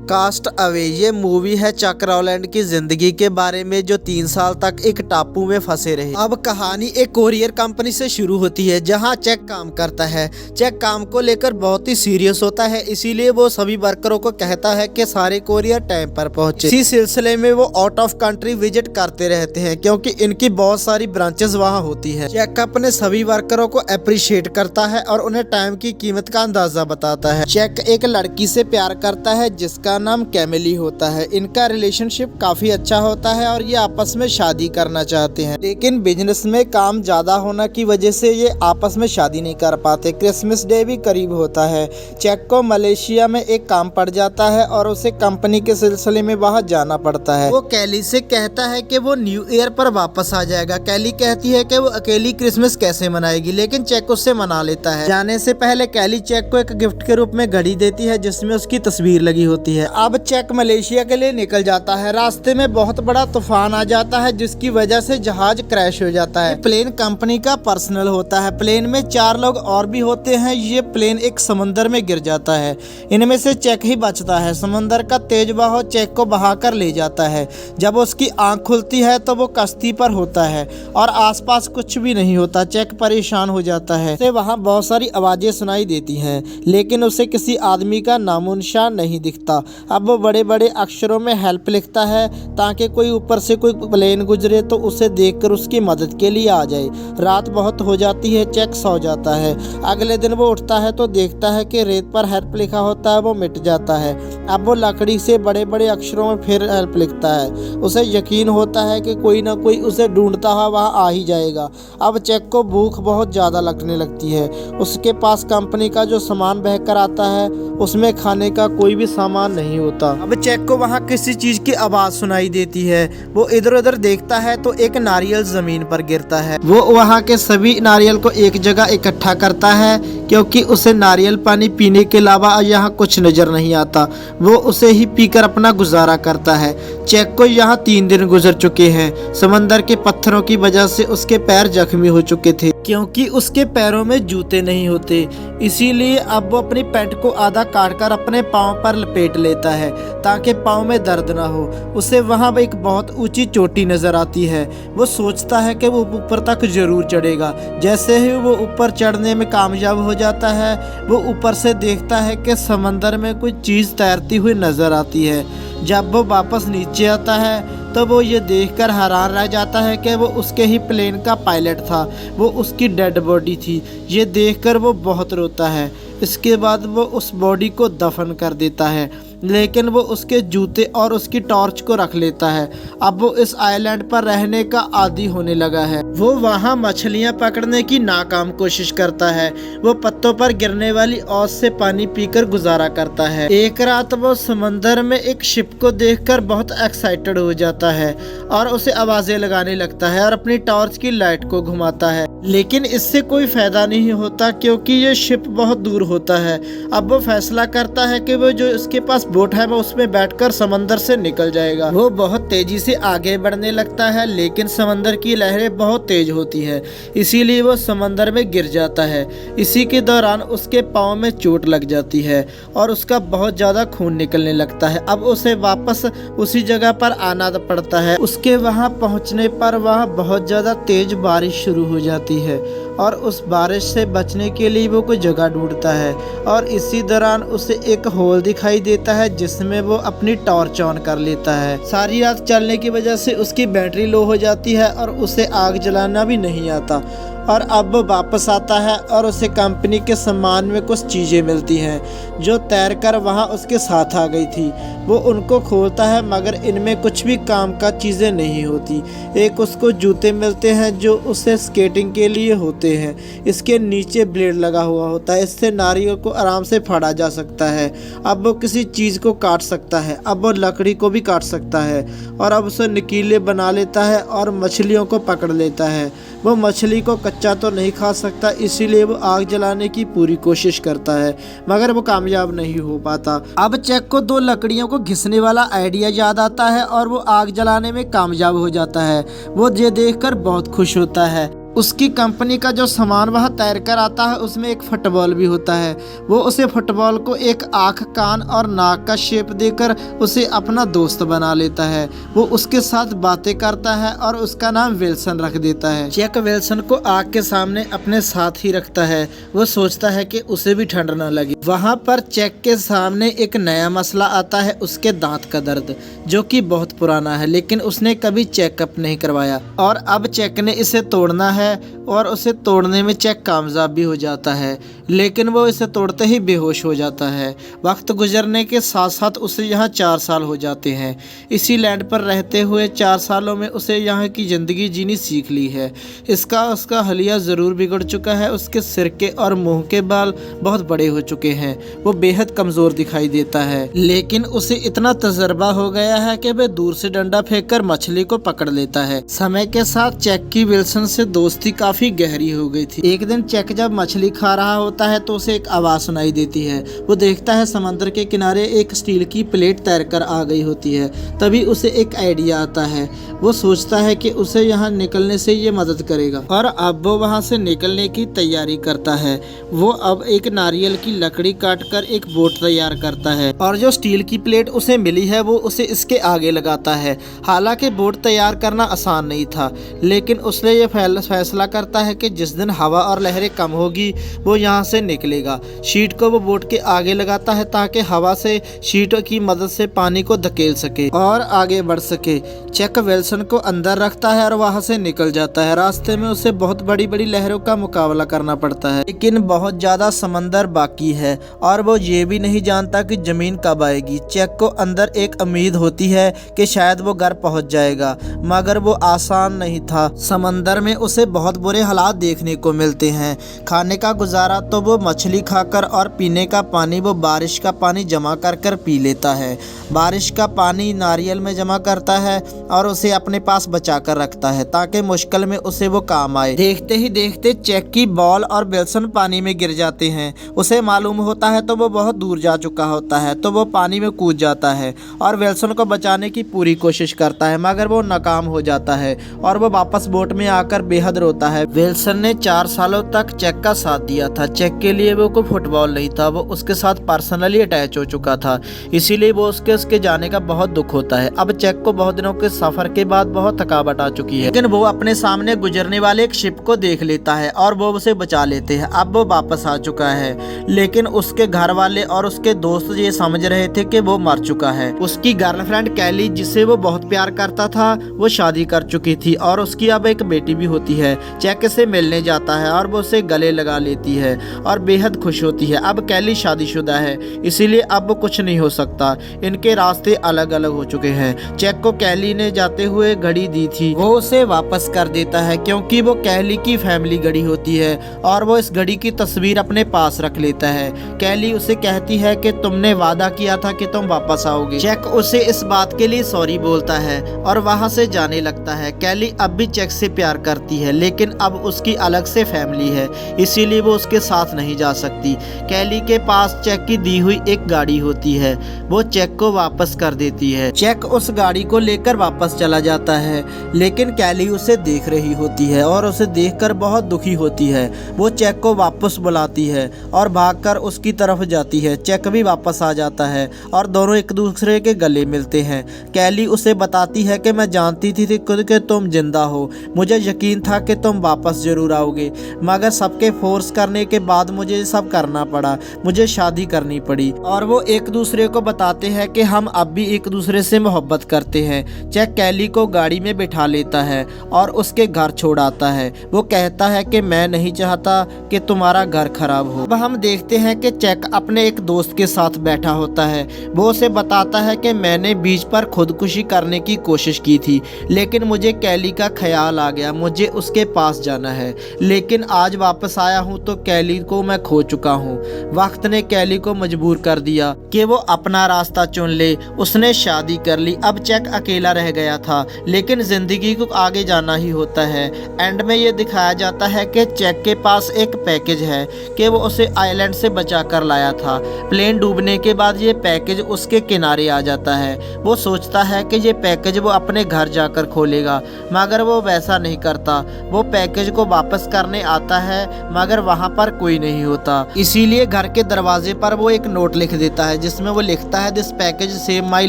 Cast away ये movie है चक Rowland की जिंदगी के बारे में, जो 3 साल तक एक टापू में फंसे रहे। अब कहानी एक कोरियर कंपनी से शुरू होती है जहां चेक काम करता है। चेक काम को लेकर बहुत ही सीरियस होता है, इसीलिए वो सभी वर्करों को कहता है कि सारे कोरियर टाइम पर पहुंचे। इसी सिलसिले में वो आउट ऑफ कंट्री विजिट करते रहते हैं क्योंकि इनकी बहुत सारी ब्रांचेस वहाँ होती है। चेक अपने सभी वर्करों को अप्रिशिएट करता है और उन्हें टाइम की कीमत का अंदाजा बताता है। चेक एक लड़की से प्यार करता है जिसका नाम कैमिली होता है। इनका रिलेशनशिप काफी अच्छा होता है और ये आपस में शादी करना चाहते हैं, लेकिन बिजनेस में काम ज्यादा होने की वजह से ये आपस में शादी नहीं कर पाते। क्रिसमस डे भी करीब होता है। चेक को मलेशिया में एक काम पड़ जाता है और उसे कंपनी के सिलसिले में वहाँ जाना पड़ता है। वो कैली से कहता है कि वो न्यू ईयर पर वापस आ जाएगा। कैली कहती है कि वो अकेली क्रिसमस कैसे मनाएगी, लेकिन चेक उससे मना लेता है। जाने से पहले कैली चेक को एक गिफ्ट के रूप में घड़ी देती है जिसमें उसकी तस्वीर लगी होती है। अब चेक मलेशिया के लिए निकल जाता है। रास्ते में बहुत बड़ा तूफान आ जाता है जिसकी वजह से जहाज क्रैश हो जाता है। प्लेन कंपनी का पर्सनल होता है। प्लेन में 4 लोग और भी होते हैं। ये प्लेन एक समंदर में गिर जाता है। इनमें से चेक ही बचता है। समंदर का तेज बहाव चेक को बहाकर ले जाता है। जब उसकी आंख खुलती है तो वो कश्ती पर होता है और आसपास कुछ भी नहीं होता। चेक परेशान हो जाता है। उसे वहाँ बहुत सारी आवाजें सुनाई देती हैं, लेकिन उसे किसी आदमी का नामो निशान नहीं दिखता। अब वो बड़े बड़े अक्षरों में हेल्प लिखता है ताकि कोई ऊपर से कोई प्लेन गुजरे तो उसे देखकर उसकी मदद के लिए आ जाए। रात बहुत हो जाती है। चेक सो जाता है। अगले दिन वो उठता है तो देखता है कि रेत पर हेल्प लिखा होता है वो मिट जाता है। अब वो लकड़ी से बड़े बड़े अक्षरों में फिर हेल्प लिखता है। उसे यकीन होता है कि कोई ना कोई उसे ढूंढता हुआ वहाँ आ ही जाएगा। अब चेक को भूख बहुत ज़्यादा लगने लगती है। उसके पास कंपनी का जो सामान बहकर आता है उसमें खाने का कोई भी सामान नहीं होता। अब चेक को वहाँ किसी चीज की आवाज सुनाई देती है। वो इधर उधर देखता है तो एक नारियल जमीन पर गिरता है। वो वहाँ के सभी नारियल को एक जगह इकट्ठा करता है क्योंकि उसे नारियल पानी पीने के अलावा यहाँ कुछ नजर नहीं आता। वो उसे ही पीकर अपना गुजारा करता है। चेक को यहाँ 3 दिन गुजर चुके हैं। समंदर के पत्थरों की वजह से उसके पैर जख्मी हो चुके थे क्योंकि उसके पैरों में जूते नहीं होते। इसीलिए अब वो अपनी पैंट को आधा काटकर अपने पाँव पर लपेट लेता है ताकि पाँव में दर्द ना हो। उसे वहाँ एक बहुत ऊंची चोटी नजर आती है। वो सोचता है कि वो ऊपर तक जरूर चढ़ेगा। जैसे ही वो ऊपर चढ़ने में कामयाब हो जाता है, वो ऊपर से देखता है कि समंदर में कोई चीज़ तैरती हुई नजर आती है। जब वो वापस नीचे आता है तो वो ये देखकर हैरान रह जाता है कि वो उसके ही प्लेन का पायलट था। वो उसकी डेड बॉडी थी। ये देखकर वो बहुत रोता है। इसके बाद वो उस बॉडी को दफन कर देता है, लेकिन वो उसके जूते और उसकी टॉर्च को रख लेता है। अब वो इस आइलैंड पर रहने का आदी होने लगा है। वो वहाँ मछलियाँ पकड़ने की नाकाम कोशिश करता है। वो पत्तों पर गिरने वाली औस से पानी पीकर गुजारा करता है। एक रात वो समंदर में एक शिप को देखकर बहुत एक्साइटेड हो जाता है और उसे आवाजें लगाने लगता है और अपनी टॉर्च की लाइट को घुमाता है, लेकिन इससे कोई फायदा नहीं होता क्योंकि ये शिप बहुत दूर होता है। अब वो फैसला करता है कि वो जो इसके पास बोट है वो उसमें बैठकर समंदर से निकल जाएगा। वो बहुत तेजी से आगे बढ़ने लगता है, लेकिन समंदर की लहरें बहुत तेज होती है, इसीलिए वो समंदर में गिर जाता है। इसी के दौरान उसके पाँव में चोट लग जाती है और उसका बहुत ज्यादा खून निकलने लगता है। अब उसे वापस उसी जगह पर आना पड़ता है। उसके वहाँ पहुँचने पर वहाँ बहुत ज्यादा तेज बारिश शुरू हो जाती है और उस बारिश से बचने के लिए वो कोई जगह ढूंढता है और इसी दौरान उसे एक होल दिखाई देता है जिसमें वो अपनी टॉर्च ऑन कर लेता है। सारी रात चलने की वजह से उसकी बैटरी लो हो जाती है और उसे आग जलाना भी नहीं आता। और अब वो वापस आता है और उसे कंपनी के सामान में कुछ चीज़ें मिलती हैं जो तैरकर वहाँ उसके साथ आ गई थी। वो उनको खोलता है मगर इनमें कुछ भी काम का चीज़ें नहीं होती। एक उसको जूते मिलते हैं जो उसे स्केटिंग के लिए होते हैं। इसके नीचे ब्लेड लगा हुआ होता है। इससे नारियल को आराम से फाड़ा जा सकता है। अब वो किसी चीज़ को काट सकता है। अब वो लकड़ी को भी काट सकता है और अब उसे नुकीले बना लेता है और मछलियों को पकड़ लेता है। वो मछली को कच्चा तो नहीं खा सकता, इसीलिए वो आग जलाने की पूरी कोशिश करता है मगर वो कामयाब नहीं हो पाता। अब चेक को 2 लकड़ियों को घिसने वाला आइडिया याद आता है और वो आग जलाने में कामयाब हो जाता है। वो ये देखकर बहुत खुश होता है। उसकी कंपनी का जो सामान वह तैर कर आता है उसमें एक फुटबॉल भी होता है। वो उसे फुटबॉल को एक आँख, कान और नाक का शेप देकर उसे अपना दोस्त बना लेता है। वो उसके साथ बातें करता है और उसका नाम विल्सन रख देता है। जैक विल्सन को आग के सामने अपने साथ ही रखता है। वो सोचता है कि उसे भी ठंड न लगे। वहाँ पर जैक के सामने एक नया मसला आता है, उसके दांत का दर्द, जो कि बहुत पुराना है, लेकिन उसने कभी चेकअप नहीं करवाया और अब जैक ने इसे तोड़ना है और उसे तोड़ने में जैक कामयाब भी हो जाता है, लेकिन वो इसे तोड़ते ही बेहोश हो जाता है। वक्त गुजरने के साथ साथ उसे यहाँ 4 साल हो जाते हैं। इसी लैंड पर रहते हुए 4 सालों में उसे यहाँ की ज़िंदगी जीनी सीख ली है। उसका हलिया ज़रूर बिगड़ चुका है। उसके सिर के और मुंह के बाल बहुत बड़े हो चुके हैं। वो बेहद कमज़ोर दिखाई देता है, लेकिन उसे इतना तजर्बा हो गया है कि वह दूर से डंडा फेंककर मछली को पकड़ लेता है। समय के साथ जैक की विल्सन से दोस्ती काफ़ी गहरी हो गई थी। एक दिन जैक जब मछली खा रहा होता है तो उसे एक आवाज़ सुनाई देती है। वो देखता है समंदर के किनारे एक स्टील की प्लेट तैरकर आ गई होती है। तभी उसे एक आइडिया आता है। वो सोचता है कि उसे यहाँ निकलने से ये मदद करेगा और अब वो वहाँ से निकलने की तैयारी करता है। वो अब एक नारियल की लकड़ी काटकर एक बोट तैयार करता है और जो स्टील की प्लेट उसे मिली है वो उसे इसके आगे लगाता है। हालांकि बोट तैयार करना आसान नहीं था, लेकिन उसने ये फैसला करता है कि जिस दिन हवा और लहरें कम होगी वो यहाँ से निकलेगा। शीट को वो बोट के आगे लगाता है ताकि हवा से शीट की मदद से पानी को धकेल सके और आगे बढ़ सके। जैक विल्सन को अंदर रखता है और वहाँ से निकल जाता है। रास्ते में उसे बहुत बड़ी बड़ी लहरों का मुकाबला करना पड़ता है, लेकिन बहुत ज़्यादा समंदर बाकी है और वो ये भी नहीं जानता कि ज़मीन कब आएगी। जैक को अंदर एक उम्मीद होती है कि शायद वो घर पहुँच जाएगा, मगर वो आसान नहीं था। समंदर में उसे बहुत बुरे हालात देखने को मिलते हैं। खाने का गुजारा तो वो मछली खाकर और पीने का पानी वो बारिश का पानी जमा कर पी लेता है। बारिश का पानी नारियल में जमा करता है और उसे अपने पास बचा कर रखता है ताकि मुश्किल में उसे वो काम आए। देखते ही देखते जैक की बॉल और विल्सन पानी में गिर जाते हैं। उसे मालूम होता है तो वो बहुत दूर जा चुका होता है, तो वो पानी में कूद जाता है और विल्सन को बचाने की पूरी कोशिश करता है, मगर वो नाकाम हो जाता है और वो वापस बोट में आकर बेहद रोता है। विल्सन ने 4 सालों तक जैक का साथ दिया था। जैक के लिए वो कोई फुटबॉल नहीं था, वो उसके साथ पर्सनली अटैच हो चुका था, इसीलिए वो उसके जाने का बहुत दुख होता है। अब जैक को बहुत दिनों के सफर के बाद बहुत थकावट आ चुकी है, लेकिन वो अपने सामने गुजरने वाले एक शिप को देख लेता है और वो उसे बचा लेते हैं। अब वो वापस आ चुका है, लेकिन उसके घर वाले और उसके दोस्त ये समझ रहे थे कि वो मर चुका है। उसकी गर्लफ्रेंड कैली, जिसे वो बहुत प्यार करता था, वो शादी कर चुकी थी और उसकी अब एक बेटी भी होती है। जैक से मिलने जाता है और वो उसे गले लगा लेती है और बेहद खुश होती है। अब कैली शादीशुदा है, इसीलिए अब वो कुछ नहीं हो सकता। इनके रास्ते अलग अलग हो चुके हैं। जैक को कैली ने जाते हुए घड़ी दी थी, वो उसे वापस कर देता है क्योंकि वो कैली की फैमिली घड़ी होती है और वो इस घड़ी की तस्वीर अपने पास रख लेता है। कैली उसे कहती है कि तुमने वादा किया था कि तुम वापस आओगे। जैक उसे इस बात के लिए सॉरी बोलता है और वहाँ से जाने लगता है। कैली अब भी जैक से प्यार करती है, लेकिन अब उसकी अलग से फैमिली है, इसीलिए वो उसके साथ नहीं जा सकती। कैली के पास जैक की दी हुई एक गाड़ी होती है, वो जैक को वापस कर देती है। जैक उस गाड़ी को लेकर वापस चला जाता है, लेकिन कैली उसे देख रही होती है और उसे देखकर बहुत दुखी होती है। वो जैक को वापस बुलाती है और भागकर उसकी तरफ जाती है। जैक भी वापस आ जाता है और दोनों एक दूसरे के गले मिलते हैं। कैली उसे बताती है कि मैं जानती थी कि तुम जिंदा हो, मुझे यकीन था कि तुम वापस जरूर आओगे, मगर सबके फोर्स करने के बाद मुझे सब करना पड़ा, मुझे शादी करनी पड़ी। और वो एक दूसरे को बताते हैं कि हम अब भी एक दूसरे से मोहब्बत करते हैं। जैक कैली को गाड़ी में बिठा लेता है और उसके घर छोड़ आता है। वो कहता है कि मैं नहीं चाहता कि तुम्हारा घर खराब हो। अब हम देखते हैं कि जैक अपने एक दोस्त के साथ बैठा होता है। वो उसे बताता है कि मैंने बीच पर खुदकुशी करने की कोशिश की थी, लेकिन मुझे कैली का ख्याल आ गया, मुझे उसके पास जाना है, लेकिन आज वापस आया हूँ तो कैली को मैं खो चुका हूँ। वक्त ने कैली को मजबूर कर दिया कि वो अपना रास्ता चुन ले। उसने शादी कर ली। अब जैक अकेला रह गया था, लेकिन जिंदगी को आगे जाना ही होता है। एंड में ये दिखाया जाता है कि जैक के पास एक पैकेज है कि वो उसे आइलैंड से बचा कर लाया था। प्लेन डूबने के बाद ये पैकेज उसके किनारे आ जाता है। वो सोचता है कि ये पैकेज वो अपने घर जाकर खोलेगा, मगर वो वैसा नहीं करता। वो पैकेज को वापस करने आता है, मगर वहाँ पर कोई नहीं होता। इसीलिए घर के दरवाजे पर वो एक नोट लिख देता है जिसमें वो लिखता है this package save my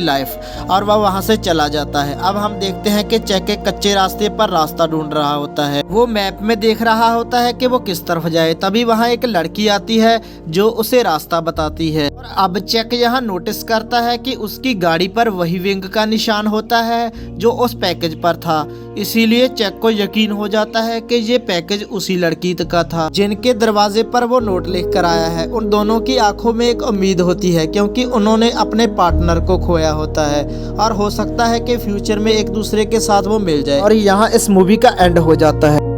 life, और वह वहाँ से चला जाता है। अब हम देखते हैं कि चैक एक कच्चे रास्ते पर रास्ता ढूंढ रहा होता है। वो मैप में देख रहा होता है कि वो किस तरफ जाए। तभी वहाँ एक लड़की आती है जो उसे रास्ता बताती है। और अब चैक यहाँ नोटिस करता है कि उसकी गाड़ी पर वही विंग का निशान होता है जो उस पैकेज पर था। इसीलिए चैक को यकीन हो जाता है कि ये पैकेज उसी लड़की का था जिनके दरवाजे पर वो नोट लिख कर आया है। उन दोनों की आंखों में एक उम्मीद होती है क्योंकि उन्होंने अपने पार्टनर को खोया होता है और हो सकता है कि फ्यूचर में एक दूसरे के साथ वो मिल जाए। और यहाँ इस मूवी का एंड हो जाता है।